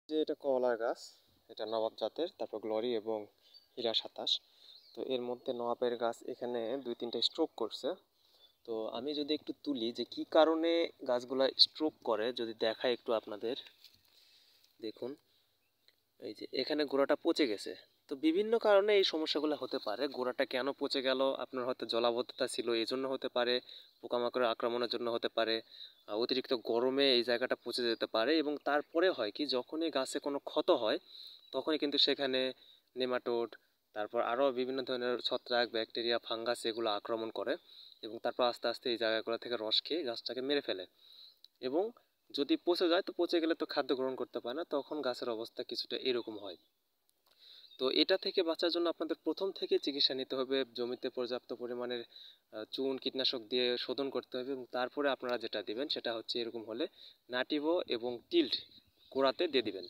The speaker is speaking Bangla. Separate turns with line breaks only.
যে এটা কলার গাছ, এটা নবাব জাতের, তারপর গ্লোরি এবং হীরা 27। তো এর মধ্যে নবাবের গাছ এখানে 2-3টা স্ট্রোক করছে। তো আমি যদি একটু তুলি যে কি কারণে গাছগুলা স্ট্রোক করে, যদি দেখাই একটু আপনাদের, দেখুন এই যে এখানে গোড়াটা পচে গেছে। তো বিভিন্ন কারণে এই সমস্যাগুলো হতে পারে। গোড়াটা কেন পচে গেল, আপনার হয়তো জলাবদ্ধতা ছিল এই জন্য হতে পারে, পোকামাকড়ের আক্রমণের জন্য হতে পারে, অতিরিক্ত গরমে এই জায়গাটা পচে যেতে পারে। এবং তারপরে হয় কি, যখনই গাছে কোনো ক্ষত হয় তখনই কিন্তু সেখানে নেমাটোড, তারপর আরও বিভিন্ন ধরনের ছত্রাক, ব্যাকটেরিয়া, ফাঙ্গাস এগুলো আক্রমণ করে এবং তারপর আস্তে আস্তে এই জায়গাগুলো থেকে রস খেয়ে গাছটাকে মেরে ফেলে। এবং যদি পচে যায়, তো পচে গেলে তো খাদ্য গ্রহণ করতে পারে না, তখন গাছের অবস্থা কিছুটা এরকম হয়। তো এটা থেকে বাঁচার জন্য আপনাদের প্রথম থেকে চিকিৎসা নিতে হবে, জমিতে পর্যাপ্ত পরিমাণের চুন কীটনাশক দিয়ে শোধন করতে হবে এবং তারপরে আপনারা যেটা দিবেন সেটা হচ্ছে এরকম হলে নাটিভো এবং টিল্ট গোড়াতে দিয়ে দিবেন।